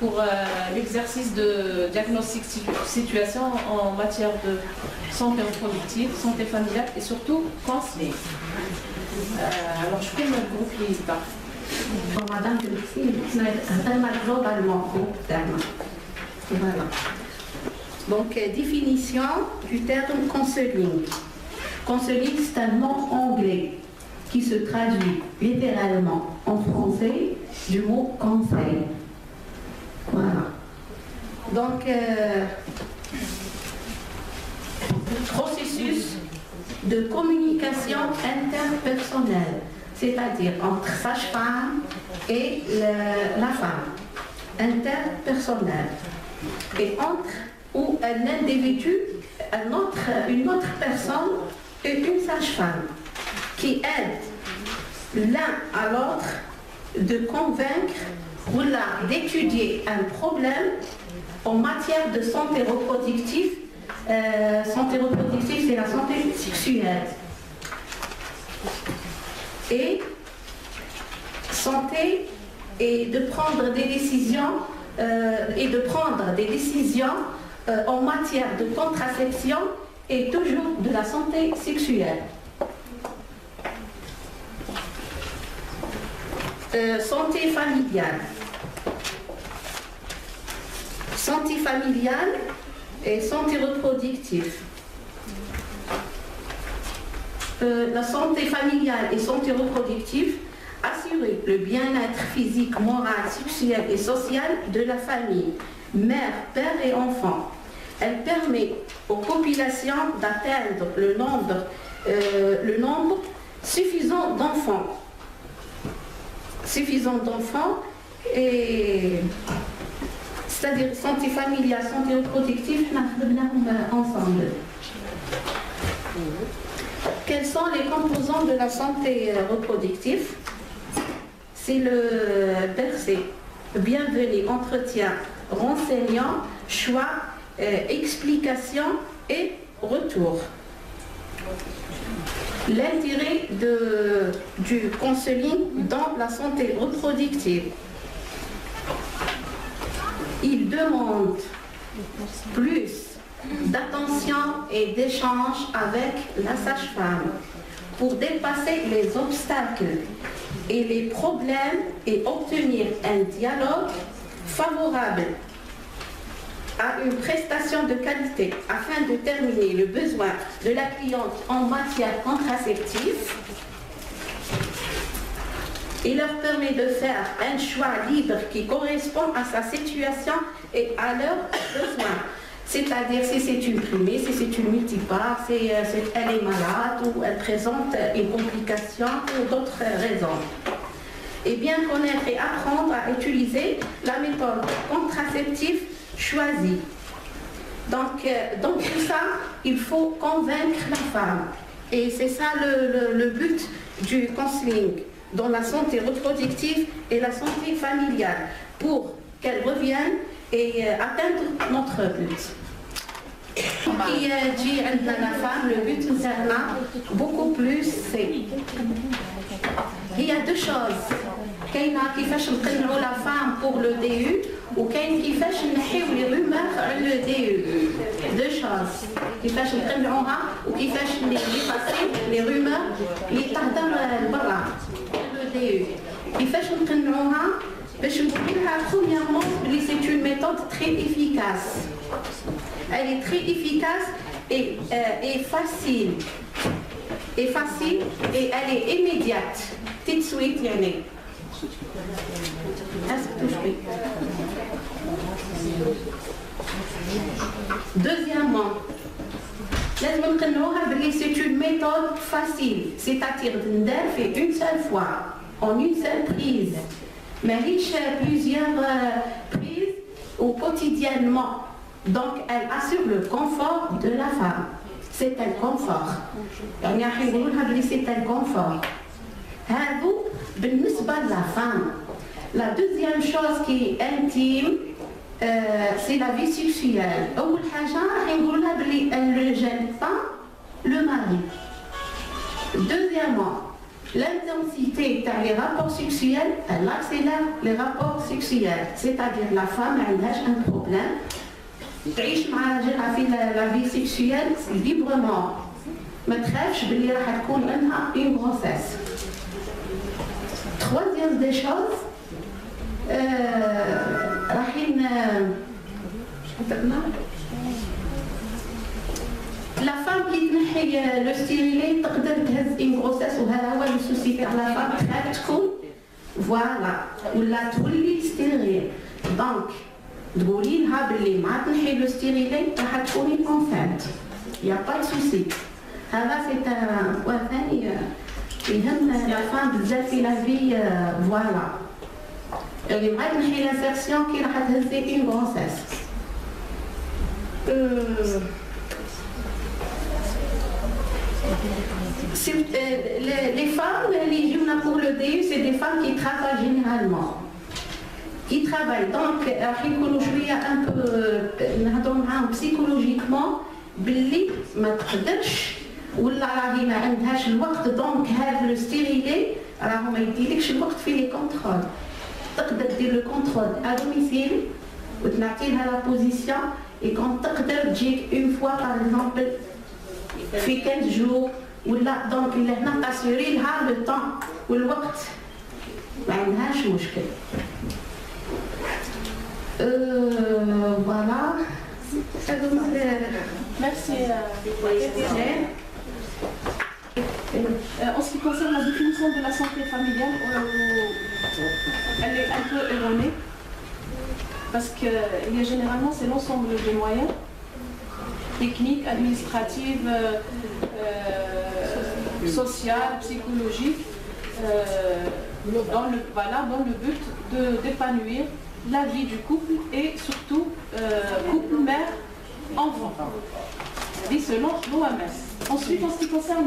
pour l'exercice de diagnostic situation en matière de santé reproductive, santé familiale et surtout counseling. Alors je peux me grouper là. Madame globalement. Voilà. Donc, définition du terme counseling. Counseling, c'est un mot anglais qui se traduit littéralement en français du mot conseil. Voilà. Donc, processus de communication interpersonnelle, c'est-à-dire entre sage-femme et la femme, interpersonnelle, et entre ou un individu, une autre personne et une sage-femme qui aident l'un à l'autre de convaincre ou d'étudier un problème en matière de santé reproductive. Santé reproductive, c'est la santé sexuelle. Et santé et de prendre des décisions en matière de contraception et toujours de la santé sexuelle. Santé familiale. Santé familiale et santé reproductive. La santé familiale et santé reproductive, assurer le bien-être physique, moral, sexuel et social de la famille, mère, père et enfant. Elle permet aux populations d'atteindre le nombre suffisant d'enfants. Et c'est-à-dire santé familiale, santé reproductive, ensemble. Quels sont les composants de la santé reproductive? C'est le bercé, bienvenue, entretien, renseignant, choix, explication et retour. L'intérêt du counseling dans la santé reproductive. Il demande plus d'attention et d'échange avec la sage-femme pour dépasser les obstacles et les problèmes et obtenir un dialogue favorable à une prestation de qualité afin de terminer le besoin de la cliente en matière contraceptive. Il leur permet de faire un choix libre qui correspond à sa situation et à leurs besoins. C'est-à-dire si c'est une primée, si c'est une multipare, si elle est malade ou elle présente une complication ou d'autres raisons. Et bien connaître et apprendre à utiliser la méthode contraceptive choisie. Donc tout ça, il faut convaincre la femme. Et c'est ça le but du counseling dans la santé reproductive et la santé familiale pour qu'elle revienne et atteindre notre but. Qui dit la femme, le but beaucoup plus, c'est il y a deux choses. كاينه كيفاش نقنعوا لا فام pour le DU وكاين كيفاش نحيو لي رومور على لو DU. deux choses. كيفاش نقنعوها وكيفاش نباسي لي رومور اللي تهضر لبرا لو DU. كيفاش نقنعوها باش نقول لها premièrement بلي c'est une méthode très efficace. Elle est très efficace et facile. Et elle est immédiate. Tout de suite, يعني. Deuxièmement, c'est une méthode facile, c'est-à-dire de faire une seule fois, en une seule prise, mais riche plusieurs prises ou quotidiennement. Donc, elle assure le confort de la femme. C'est un confort. C'est un confort. بالنسبة la femme. La deuxième chose qui est intime, c'est la vie sexuelle. أول حاجة راح نقول لها بلي elle ne gêne pas le mari. Deuxièmement, L'intensité des rapports sexuels, elle accélère les rapports sexuels. C'est-à-dire la femme a un problème. تعيش مع راجلها في la vie sexuelle librement. ما تخافش باللي راح تكون عندها une grossesse. Troisième des choses, راحين la femme qui تنحي le stérilet تقدر تهز une grossesse وهذا هو le souci تاع la femme تخاف تكون فوالا ولا تولي ستيريل. دونك تقولي لها باللي مع تنحي لو ستيريلي راح تكوني انفانت يا با سوسي. هذا سي ان بوان ثاني يهم لا فام بزاف في لا في فوالا اللي مع تنحي لانسيرسيون كي راح تهزي اون غروسيس. Les femmes, les jeunes pour le DU, c'est des femmes qui travaillent généralement. Qui travaillent. Donc, je vais un peu psychologiquement, باللي ما تقدرش ولا راهي ما عندهاش الوقت. دونك هذا لو ستيريلي راهو ما يديلكش الوقت في لي كونترول. تقدر دير لو كونترول ا دوميسيل وتنعطي لها لا بوزيسيون اي كون تقدر تجيك اون فوا باغ اكزومبل في 15 جور ولا. دونك اللي هنا تاسيوري لها لو طون والوقت ما عندهاش مشكل. Voilà. Merci. En ce qui concerne la définition de la santé familiale, elle est un peu erronée parce que généralement c'est l'ensemble des moyens techniques, administratifs, sociaux, psychologiques dans le but d'épanouir la vie du couple et surtout couple mère-enfant, dit selon l'OMS. Ensuite, en ce qui concerne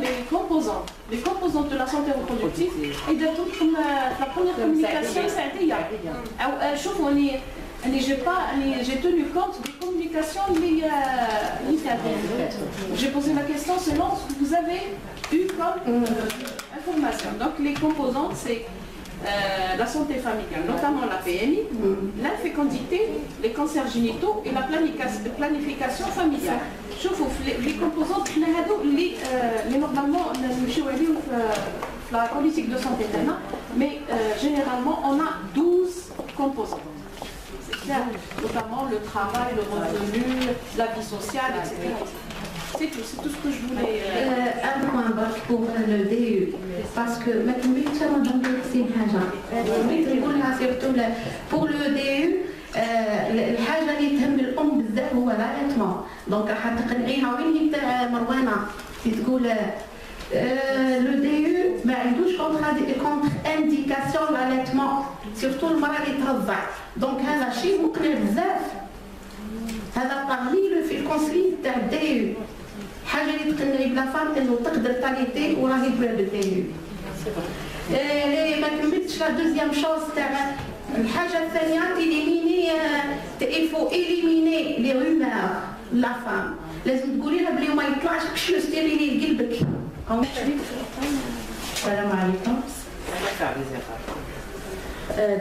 les composantes de la santé reproductive, et de toute la première communication, ça a été j'ai tenu compte des communications liées à j'ai posé la question selon ce que vous avez eu comme information. Donc les composantes, c'est la santé familiale, notamment la PMI, l'infécondité, les cancers génitaux et la planification familiale. Les composantes, les normalement, la politique de santé, mais généralement, on a 12 composantes. C'est clair, notamment le travail, le revenu, la vie sociale, etc. C'est tout ce que je voulais. Un point pour le DU, parce que pour le DU, الحاجة اللي تهم الأم بزاف هو الألاتمون. دونك راح تقنعيها وين هي تاع مروانة تقول لو DU ما عندوش كونتر انديكاسيون الألاتمون سورتو المرأة اللي ترضع. دونك هذا شيء مقنع بزاف. هذا بارمي في الكونسلي تاع DU. حاجه اللي تقنعي بلا فام انه تقدر تاليتي وراهي تبان بالديو. ما كملتش لا دوزيام شوز تاع الحاجه الثانيه تيليميني الفو اليميني لي رومور لا فام. لازم تقولي لها بلي ما يطلعش كشلو ستيريلي لقلبك. السلام عليكم.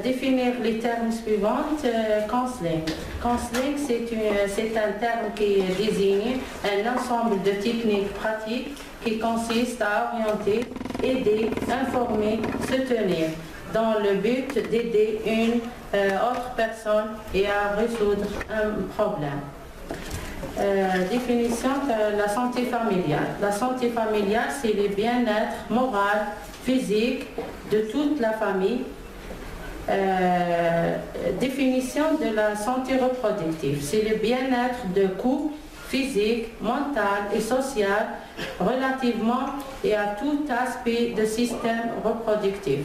Définir les termes suivants. Counseling. Counseling, c'est un terme qui désigne un ensemble de techniques pratiques qui consistent à orienter, aider, informer, soutenir dans le but d'aider une autre personne et à résoudre un problème. Définition de la santé familiale. La santé familiale, c'est le bien-être moral, physique de toute la famille. Définition de la santé reproductive. C'est le bien-être de couple, physique, mental et social relativement et à tout aspect du système reproductif.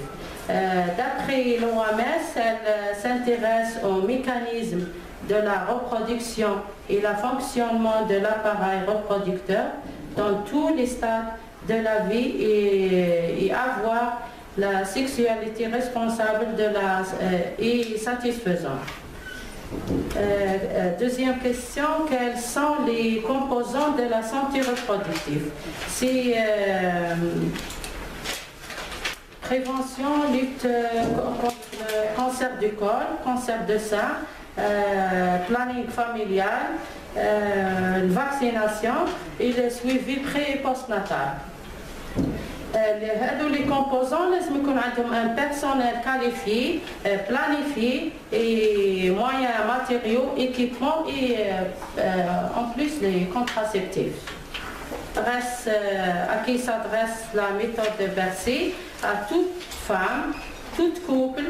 D'après l'OMS, elle s'intéresse au mécanisme de la reproduction et le fonctionnement de l'appareil reproducteur dans tous les stades de la vie et avoir la sexualité responsable et satisfaisante. Deuxième question, quels sont les composants de la santé reproductive? C'est prévention, lutte contre le cancer du col, cancer de sein, planning familial, vaccination et le suivi pré- et postnatal. Les composants, لازم يكون عندهم un personnel qualifié, planifié et moyens matériaux, équipements et en plus les contraceptifs. À qui s'adresse la méthode de Bercy? À toute femme, tout couple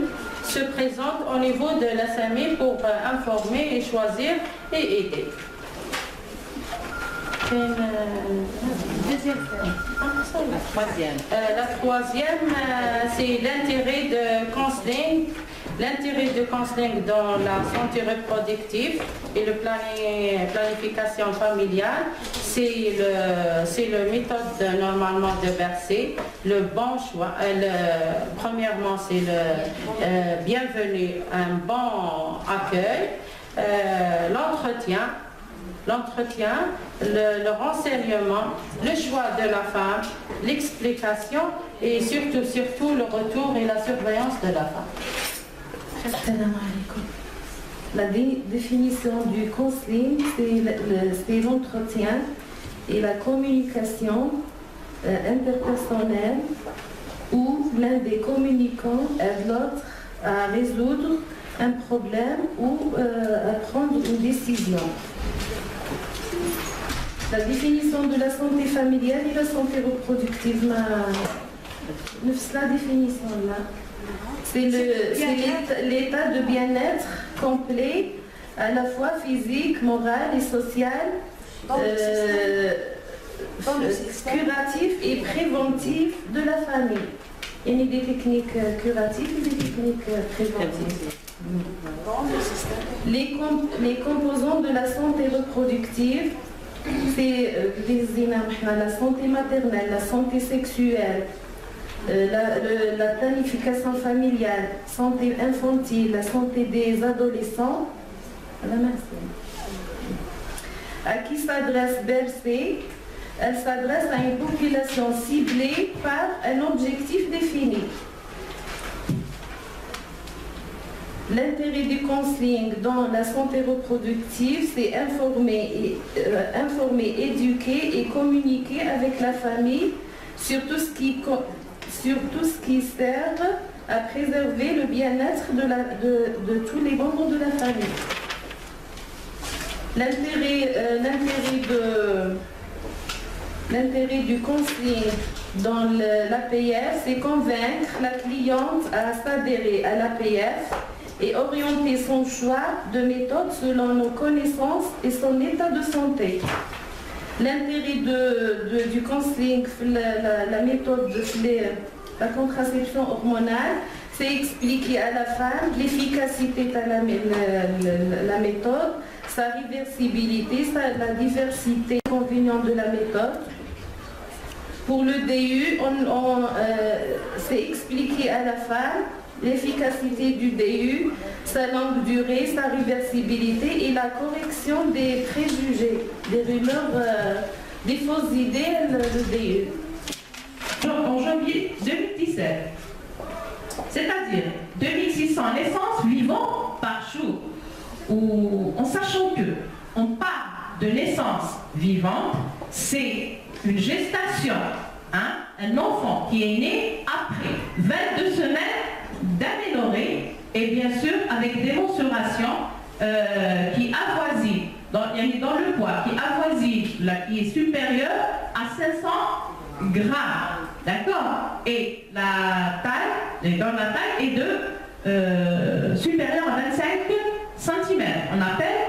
se présente au niveau de l'SMI pour informer et choisir et aider. La troisième, c'est l'intérêt de counseling. L'intérêt de counseling dans la santé reproductive et la planification familiale, c'est la méthode normalement de Bercy. Le bon choix, premièrement, c'est le bienvenu, un bon accueil, l'entretien, le renseignement, le choix de la femme, l'explication et surtout le retour et la surveillance de la femme. La définition du counseling, c'est l'entretien et la communication interpersonnelle où l'un des communicants aide l'autre à résoudre un problème ou à prendre une décision. La définition de la santé familiale et la santé reproductive, la définition là. C'est l'état de bien-être complet, à la fois physique, moral et social, curatif et préventif de la famille. Il y a des techniques curatives et des techniques préventives. Les composants de la santé reproductive, c'est la santé maternelle, la santé sexuelle, la planification familiale, santé infantile, la santé des adolescents. À qui s'adresse Bercy? Elle s'adresse à une population ciblée par un objectif défini. L'intérêt du counseling dans la santé reproductive, c'est informer, éduquer et communiquer avec la famille sur tout ce qui sert à préserver le bien-être de tous les membres de la famille. L'intérêt du counseling dans l'APF, c'est convaincre la cliente à s'adhérer à l'APF et orienter son choix de méthode selon nos connaissances et son état de santé. L'intérêt du counseling, la méthode de la contraception hormonale, c'est expliquer à la femme l'efficacité de la méthode, sa réversibilité, la diversité des inconvénients de la méthode. Pour le DU, c'est expliquer à la femme l'efficacité du DU, sa longue durée, sa réversibilité et la correction des préjugés, des rumeurs, des fausses idées, le DU. En janvier 2017, c'est-à-dire 2600 naissances vivant par jour, en sachant que on parle de naissance vivante, c'est une gestation, un enfant qui est né après 22 semaines d'aménorrhée et bien sûr avec des mensurations qui avoisinent, dans le poids, qui avoisine, qui est supérieur à 500 grammes, d'accord? Et la taille est de supérieure à 25 cm. On appelle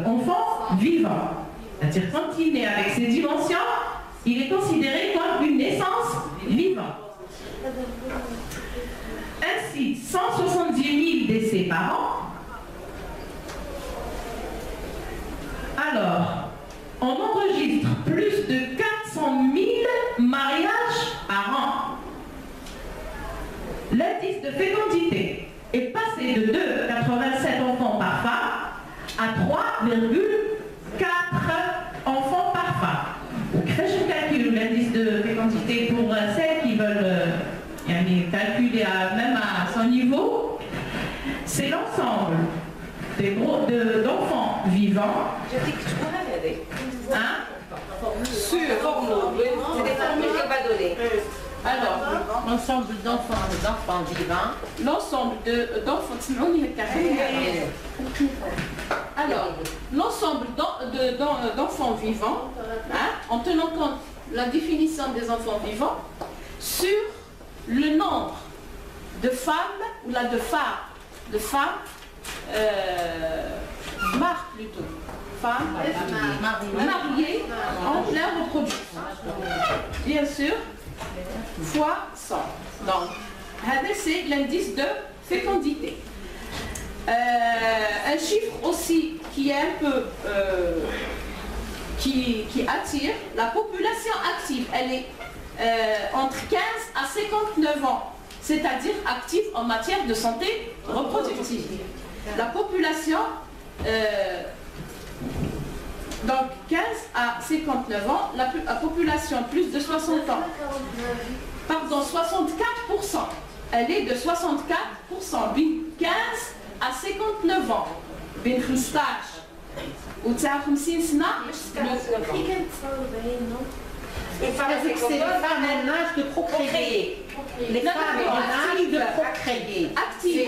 enfant vivant. C'est-à-dire quand il est avec ces dimensions, il est considéré comme une naissance vivante. Ainsi, 170 000 décès par an. Alors, on enregistre plus de 400 000 mariages par an. L'indice de fécondité est passé de 2,87 enfants par femme à 3,4 enfants par femme. Donc, faites le calcul, l'indice de fécondité pour celles qui veulent est calculé même à son niveau, c'est l'ensemble d'enfants vivants. Hein? C'est des formules qu'elle va donner. Alors, L'ensemble d'enfants vivants. l'ensemble d'enfants... Alors, l'ensemble d'enfants vivants, hein, en tenant compte de la définition des enfants vivants, sur le nombre de femmes, ou là de femmes, mâles plutôt, femmes mariées en pleine reproduction. Bien sûr, fois 100. Donc, c'est l'indice de fécondité. Un chiffre aussi qui est un peu qui attire la population active. Elle est entre 15 à 59 ans, c'est-à-dire active en matière de santé reproductive. La population donc 15 à 59 ans, la population plus de 60 ans, pardon, 64%, elle est de 64%, 15 à 59 ans, 15 و 59 سنة C'est les femmes en âge de procréer. Les femmes en âge de procréer. C'est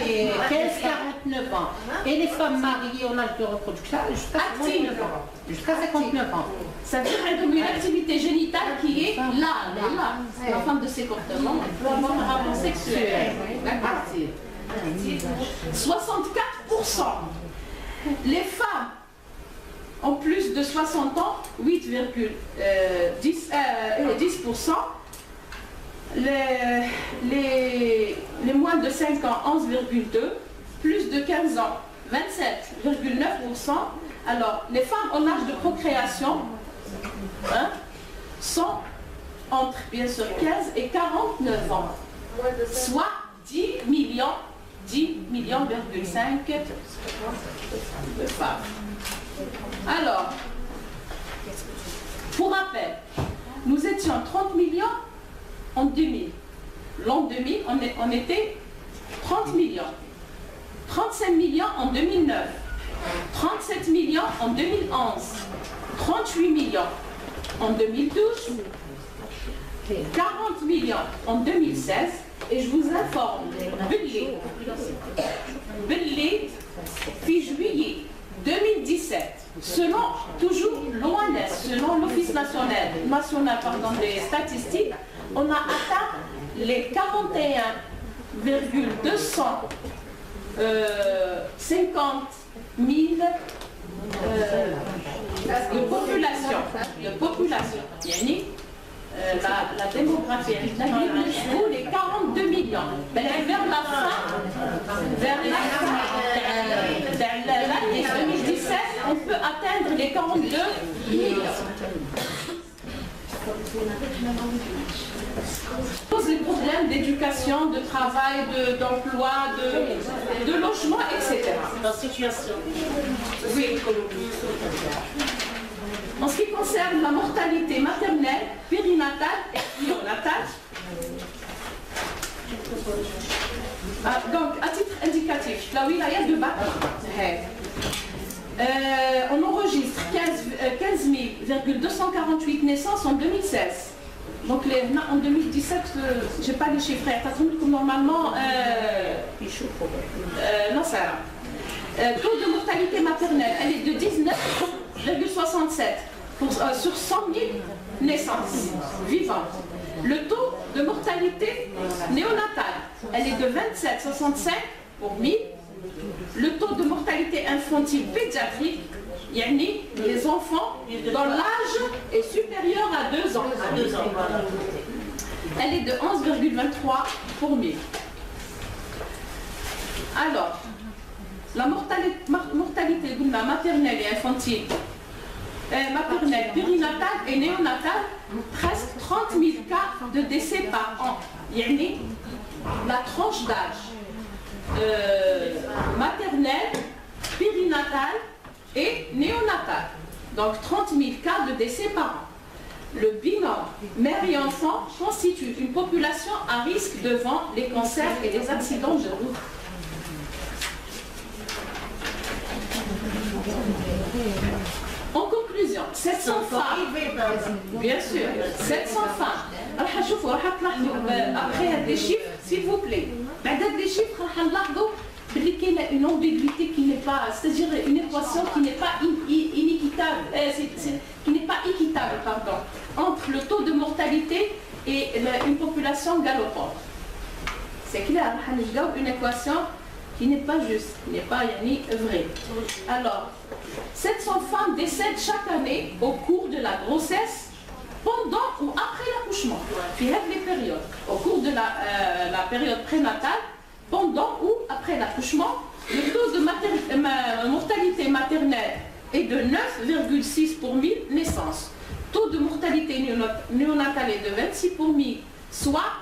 15-49 ans. Et les femmes mariées en âge de reproduction jusqu'à 59 ans. Jusqu'à 59 ans. Ça veut dire une activité génitale qui est là, elle est là. La femme de 59 ans, elle peut avoir un rapport sexuel. D'accord. 64%. Les femmes en plus de 60 ans, 8,10%. Les moins de 5 ans, 11,2%. Plus de 15 ans, 27,9%. Alors, les femmes en âge de procréation sont entre, bien sûr, 15 et 49 ans. Soit 10 millions, 5 de femmes. Alors, pour rappel, nous étions 30 millions en 2000. L'an 2000, on était 30 millions. 35 millions en 2009. 37 millions en 2011. 38 millions en 2012. 40 millions en 2016. Et je vous informe, Belli, puis juillet 2017, selon toujours l'ONS, selon l'Office national des statistiques, on a atteint les 41,250 000 de population. Yani, la démographie ou les 42 millions. Mais vers la fin l'année 2017, on peut atteindre les 42 millions. Pose les problèmes d'éducation, de travail, d'emploi, de logement, etc. Dans situation. Oui. En ce qui concerne la mortalité maternelle, périnatale et néonatale, donc à titre indicatif, la wilaya de Bata, on enregistre 15 248 naissances en 2016. Donc en 2017, je n'ai pas les chiffres, normalement, non, ça. Taux de mortalité maternelle, elle est de 19,67 sur 100 000 naissances vivantes. Le taux de mortalité néonatale, elle est de 27,65 pour 1000. Le taux de mortalité infantile pédiatrique, yani les enfants dont l'âge est supérieur à 2 ans. Elle est de 11,23 pour 1000. Alors, la mortalité maternelle et infantile, maternelle, périnatale et néonatale, presque 30 000 cas de décès par an. Yani, la tranche d'âge maternelle, périnatale et néonatale. Donc 30 000 cas de décès par an. le binôme mère et enfant constitue une population à risque devant les cancers et les accidents de route. En conclusion, 700 femmes, bien sûr, 700 femmes, après des chiffres, s'il vous plaît, des chiffres, qu'il y a une ambiguïté qui n'est pas, c'est-à-dire une équation qui n'est pas inéquitable, qui n'est pas équitable, pardon, entre le taux de mortalité et une population galopante. C'est clair, une équation qui n'est pas juste, qui n'est pas vraie. Alors, 700 femmes décèdent chaque année au cours de la grossesse, pendant ou après l'accouchement. Il y a des périodes. Au cours de la période prénatale, pendant ou après l'accouchement, le taux de mortalité maternelle est de 9,6 pour 1000 naissances. Taux de mortalité néonatale est de 26 pour 1000, soit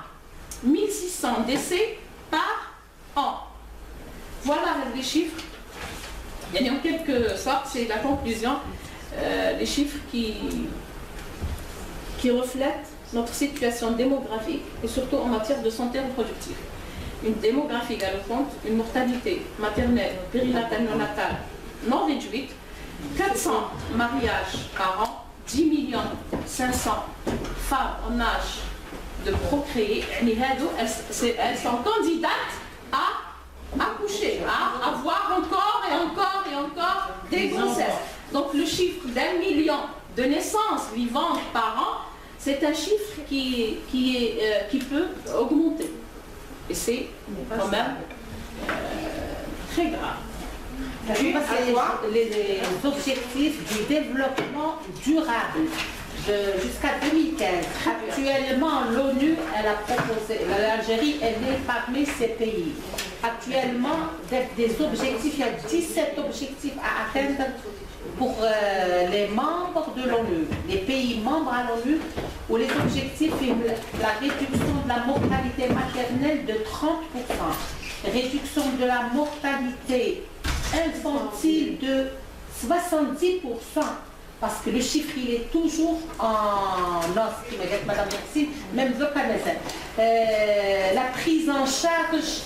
1600 décès par an. Voilà les chiffres. Et en quelque sorte, c'est la conclusion, les chiffres qui reflètent notre situation démographique et surtout en matière de santé reproductive. Une démographie galopante, une mortalité maternelle, périnatale, néonatale non réduite, 400 mariages par an, 10 500 femmes en âge de procréer, elles sont candidates à accoucher, à avoir encore et encore et encore des grossesses. Donc le chiffre d'1 million de naissances vivantes par an, c'est un chiffre qui peut augmenter. Et c'est quand même très grave. Les objectifs du développement durable jusqu'à 2015. Actuellement, l'ONU, elle a proposé, l'Algérie, elle est parmi ces pays. Actuellement, des objectifs, il y a 17 objectifs à atteindre pour les membres de l'ONU, les pays membres à l'ONU, où les objectifs sont la réduction de la mortalité maternelle de 30%, réduction de la mortalité infantile de 70%, parce que le chiffre il est toujours en os, Madame Merci, même la prise en charge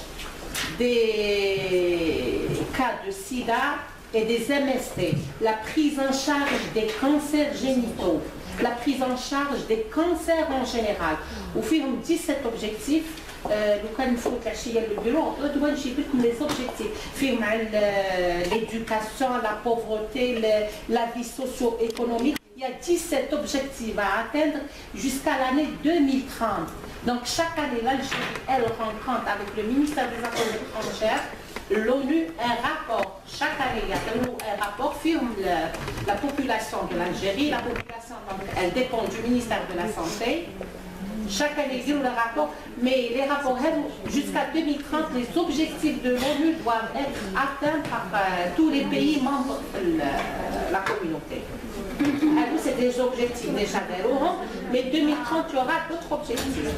des cas de sida et des MST, la prise en charge des cancers génitaux, la prise en charge des cancers en général. Au fil de 17 objectifs, il faut cacher le bureau, on doit les objectifs. L'éducation, la pauvreté, la vie socio-économique. Il y a 17 objectifs à atteindre jusqu'à l'année 2030. Donc chaque année, l'Algérie, elle rencontre avec le ministère des Affaires étrangères, l'ONU, un rapport. Chaque année, il y a un rapport sur la population de l'Algérie. La population, elle dépend du ministère de la Santé. Chaque année, il y a le rapport, mais les rapports, jusqu'à 2030, les objectifs de l'ONU doivent être atteints par tous les pays membres de la communauté. C'est des objectifs déjà d'Europe, mais 2030, il y aura d'autres objectifs.